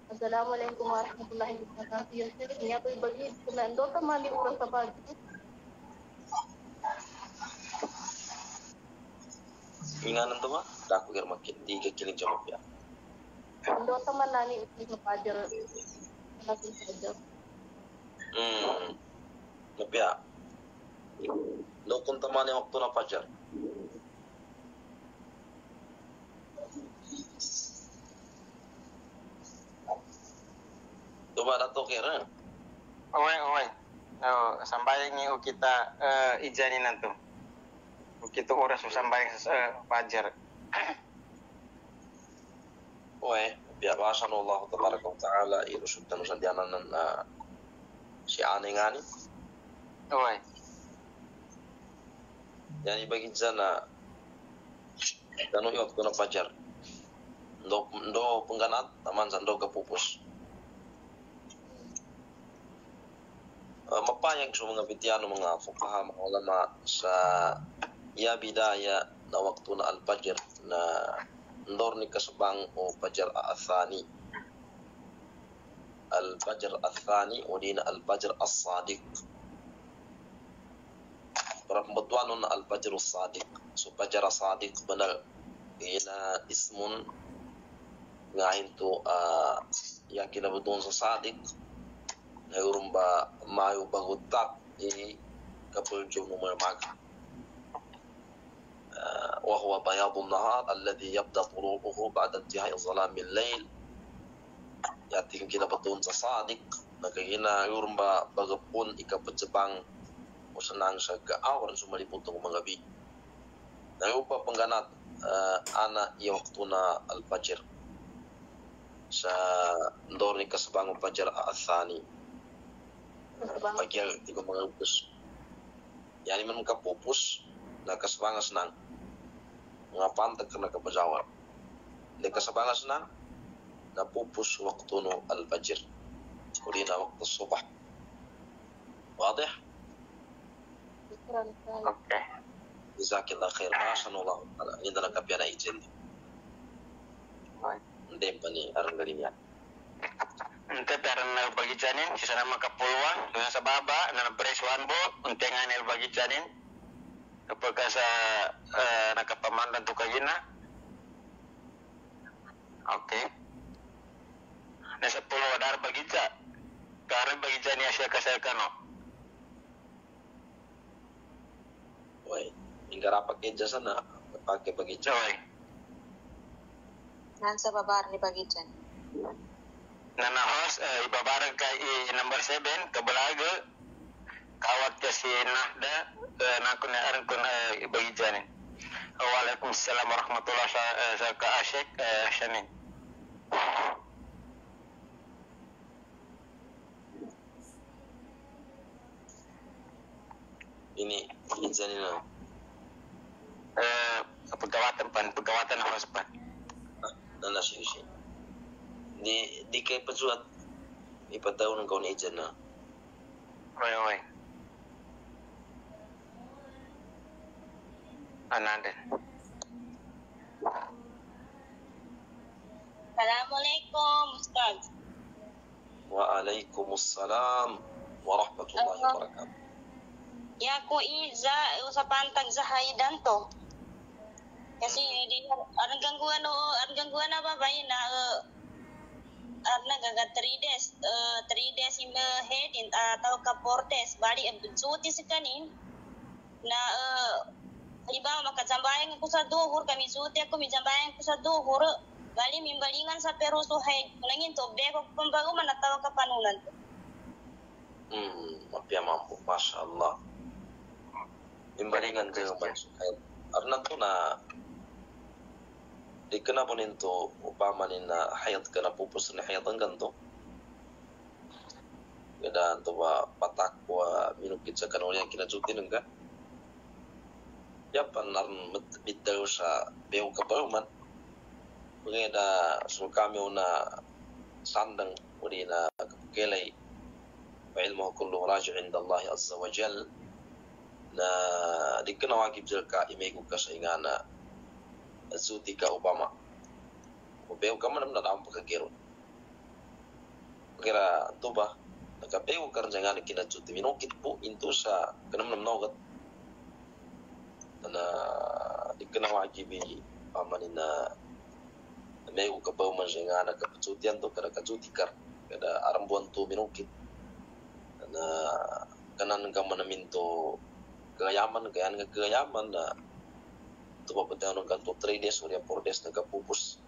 Speaker 3: Assalamualaikum warahmatullahi wabarakatuh. Ya sir, niya ko ibagid kumando ta mali urang sa bag.
Speaker 2: Inganan tu mah, dah aku kira makin 3 kili jawab ya.
Speaker 3: Ando ta man nani sa pajar. Lakin saja.
Speaker 2: Tapi ya, dokun teman yang waktu na fajar. Coba dato kira.
Speaker 1: Oy. Sampai ni kita ijanin nanti. Kita oras sampai fajar.
Speaker 2: Oy, biar bahasan Allah tabaraka wa ta'ala irusud dan usandianan si aningani.
Speaker 1: Oy.
Speaker 2: Yani bagi jana danu waktu na fajar. Ndo pengganat taman sando kapupus. Mapayag sa mga bitiano mga fuqaha mga ulama sa ya bidaya na waktu na al-fajr na ndor ni kasbang o fajr al-thani o din al-fajr as-sadiq para pembetuan na al-fajr as-sadiq so fajr as-sadiq benar ina ismun ngahin to yakin na betul sa sadiq Nagurong ba mayo bagutak kapuljo mo maga. وهو بياض النهار الذي يبدأ طلوعه بعد انتهاء ظلام الليل. Yating kita betul sasadik nagagina yurong ba bagapun ikapajabang o sanang sa gaawan sumaliputong mga gabi. Nayupa pangganat ana iya waktu na al-fajr sa ndor ni kasabang al-fajr al-thani. Pagial tiga mangupus. Yani man kapupus na kasabangas nang ngapantak na kapajawar. Di kasabangas nang napupus waktu no al-fajr. Kulina waktu subah. واضح؟
Speaker 3: شكرا أستاذ.
Speaker 1: Okay.
Speaker 2: جزاك الله خير ما شاء الله عندنا كبيانا إيجن ndem pani arang galing yan.
Speaker 1: Unte taran na bagitsanin, sisa na makapulwa, nga sa baba, na preswan bo, unte nga nil bagitsanin. Kapag ka sa nakapamandan to kayo na. Okay. Nasa pulwa dar bagitsa. Karang bagitsa niya siya kasal ka no.
Speaker 2: Wai, ingarapak edja sana pakai bagitsa.
Speaker 1: Joy.
Speaker 4: Nansa babar ni Bagichan.
Speaker 1: Nanahos, ibabarang ka number 7, kabalaga, kawat ka si Nahda, nakon na arang ko na ibagidyanin. Waalaikumsalam warahmatullahi sa ka-Ashek, Shanin.
Speaker 2: Ini edja nila.
Speaker 1: Pagkawatan na hospan.
Speaker 2: Nana siya. Di kay pasuat ipataw ng kaun edja na.
Speaker 1: Oy. Anandin.
Speaker 4: Assalamualaikum, Ustaz.
Speaker 2: Waalaikumsalam warahmatullahi wabarakatuh.
Speaker 4: Ya ko Iza sa pantag sa haidan to. Kasi di arang gangguan apa ba yun na gaga 3 days in the head in atau ka 4 days bali suti sekanin na halimbawa makajambayan ko sa duhur kami suti ako mijambayan ko sa duhur bali mimbalingan sa peruso head nangin to beko pambago man ataw ka panunan to.
Speaker 2: Mapia mampu, masya Allah. Imbalingan kayo man. Arna to na di kena po ninto upama na hayat ka na pupus na hayat ang ganto. Kada to ba patak wa minukit sa kanuli ang kinajutin nga. Yapan naran bitaw sa beo ka ba man. Pageda sul kami na sandang uli na kapkelay wa ilmuhu kullu raji' inda Allah azza wa jal na di kena wajib ka imego ka sa ingana suti ka Obama. Ubeo ka man na daam pagkagiro. Kira to ba nakapeo ka rin nga kinajuti minukit po into sa kanam nogat na di kena wajib pamanin na may ka ba man siya nga nakapatutian to kada kajuti kar kada arambuan to minukit na kanan ka man minto kagayaman na ito pa pati ng kanto 3 days o 4 days nagkapupus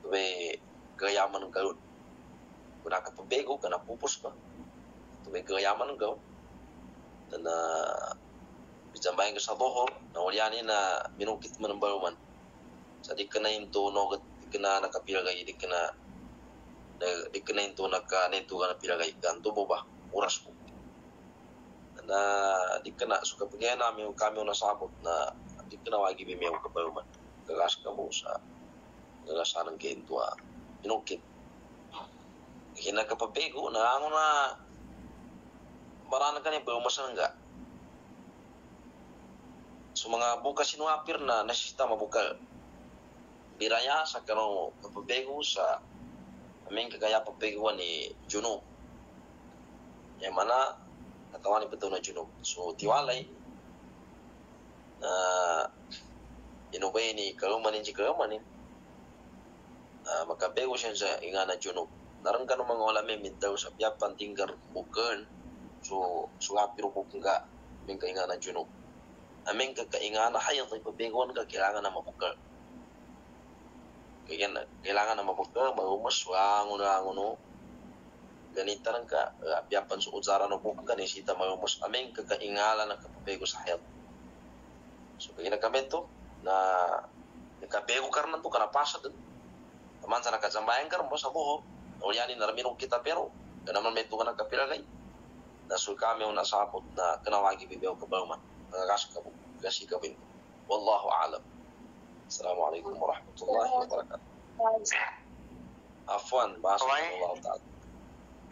Speaker 2: tuwe kagayaman ng galon kung nakapabego ka napupus pa tuwe kagayaman ng galon na bijambayan ka sa dohor na ulianin na minukit man ng baluman sa di ka na hinto nogat di ka na nakapilagay di ka na hinto nakaneto ka na pilagay ganto mo ba oras mo na di ka na suka pagyan namin kami nasabot na di ka na wagi bimeo ka ba man gagas ka mo sa gagasanang kento minukit kina kapapego na ano na marana ka niya ba umasan nga so mga bukas sinuapir na nasista mabukal biraya sa kano kapapego sa aming kagaya papeguan ni Juno yang mana katawan ni betul na Juno so tiwalay na inubay ni kaumanin makapego siya sa ingana Juno narang ka ng mga ulami mintaw sa piyapan tinggar bukan so suapiro ko nga aming kaingana Juno aming kakaingana hayat ay papeguan ka kailangan na mabukal kailangan na mabukal mahumas wanguno ganita lang ka piyapan sa udzara no bukan kanisita mahumas aming kakaingala na kapapego sa hayat so kinakamento na nakapego karnan to kanapasa din taman sa nakajambayan ka mo sa buho ulianin na minong kita pero ganaman may tukan nakapilagay na sulkami una sapot na kanawagi bibiyaw kabalman kasih kabin. Wallahu a'lam. Assalamualaikum warahmatullahi wabarakatuh. Afwan, bahasa Allah Ta'ala.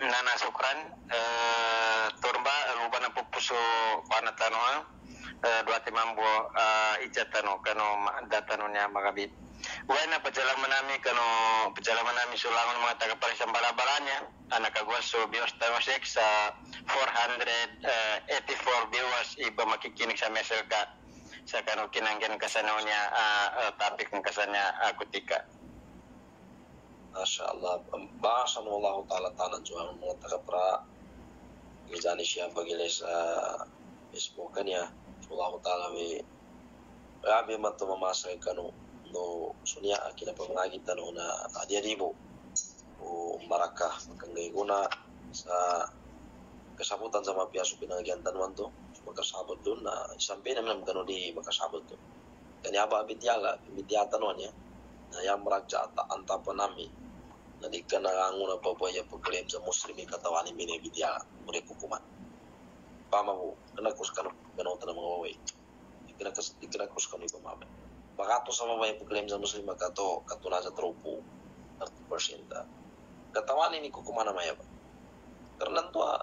Speaker 1: Nana sukran turba rubana pupuso panatano dua timambo ijatano kano datano nya magabit. Wena pajalang manami kano pajalang manami sulangon mga taga parisang balabalanya anak agwaso bios tanosek sa 484 viewers iba makikinig sa meselka sa kano kinanggan kasanaw niya topic ng kasanya kutika.
Speaker 2: Masya Allah, bahasa Allah Ta'ala tanah jual mengatakan pra gejani siapa giles Facebook kan ya Allah Ta'ala we abi matu memasai kanu no sunia akina pemangita no na adia ribu marakah kanggai guna sa kesabutan sama piasu pinanggian tanuan tu makasabot dun na sampai naman kanu di makasabot tu kani aba bitiala tanuannya na yang meraja anta panami na di ka nanganguna pa po ya pagklaim sa muslimi katawani binibidya muli kukuman pamamu kanakus kanu ganota na mga waway ikinakus kanu ipamamay makato sa mabay pagklaim sa muslim makato katuna sa tropo 30% katawani ni kukuman na maya ba karena tua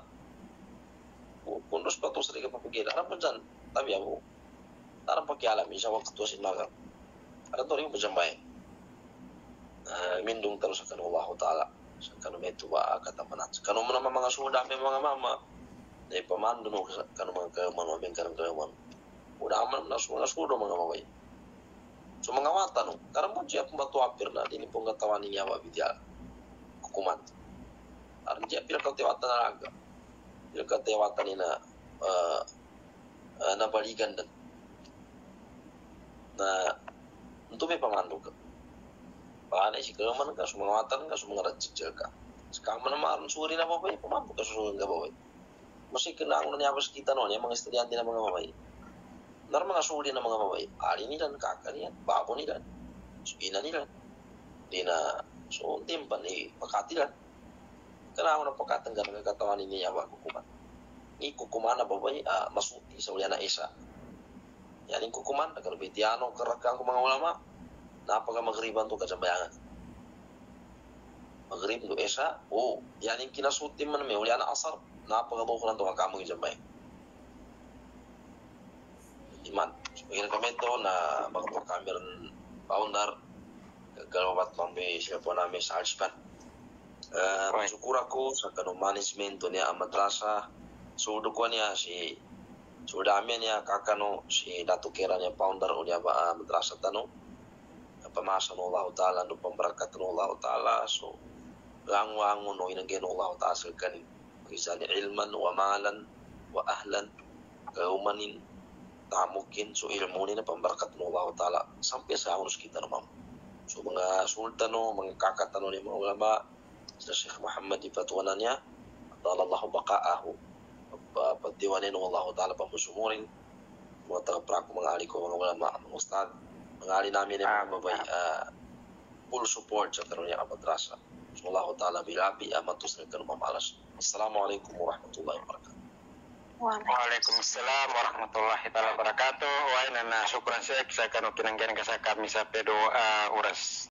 Speaker 2: kundos pato sa liga papagila aram pa dyan tabi ako aram pakialam isa waktu asin magang aram to rin pa dyan bayan mindung terus akan Allah Ta'ala akan metu ba kata manat kanu mana mga sudah may mga mama dai pamandu no kanu mga manwameng karang kawan udah aman na mga sudo mga maway so mga mata no karang mo siya pumatu apir na dini pong katawan niya wa bidya kukuman aran siya pinakatewatan na raga pinakatewatan ni na nabaligan dan na untuk may pamandu ka paano si kaman ka sumangatan ka sumangarajil ka sekaman naman suri na babay pamampu ka susunod ka babay masih kenang na niyabas kita no niya mga estudyante na mga babay nar mga suri na mga babay ali nilan kakak niyan babo nilan ina nilan di na so timpan ni pakatilan kenang na pakatanggan ng katawan niya ba kukuman ni kukuman na babay masuti sa ulian na isa yan yung kukuman nagarbitiano karakang ko mga ulama napaka maghriban to kasambayangan maghrib do esa yan yung kinasuti man may uli na asar napaka bukulan to kamu yung jambay iman sebagian kami to na magpakameran founder gagalabat mambe siya po namin sa Alspan syukur ako sa kanong management niya ang madrasa sudo ko niya si sudami niya kakano si datukera niya founder o niya ba madrasa tanong pamasan Allah Ta'ala no pemberkatan Allah Ta'ala so langwangon no inanggen Allah Ta'ala sekali kisahnya ilman wa malan wa ahlan kaumanin tamukin so ilmu ni na pemberkatan Allah Ta'ala sampai sa harus kita naman so mga sultan no mga kakatan no ni mga ulama sa Syekh Muhammad di fatwananya Allah baqa'ahu pagdiwanin ng Allah Ta'ala pamusumuring mga tagaprak mga aliko mga ulama mga ustad mengali namin ang mabay full support sa karon niya madrasa. So Allah Ta'ala bilabi amatus ng kanong mamalas. Assalamualaikum warahmatullahi wabarakatuh.
Speaker 1: Waalaikumsalam warahmatullahi wabarakatuh. Wa inna syukran sa kanong kinanggan ka sa kami sa pedo oras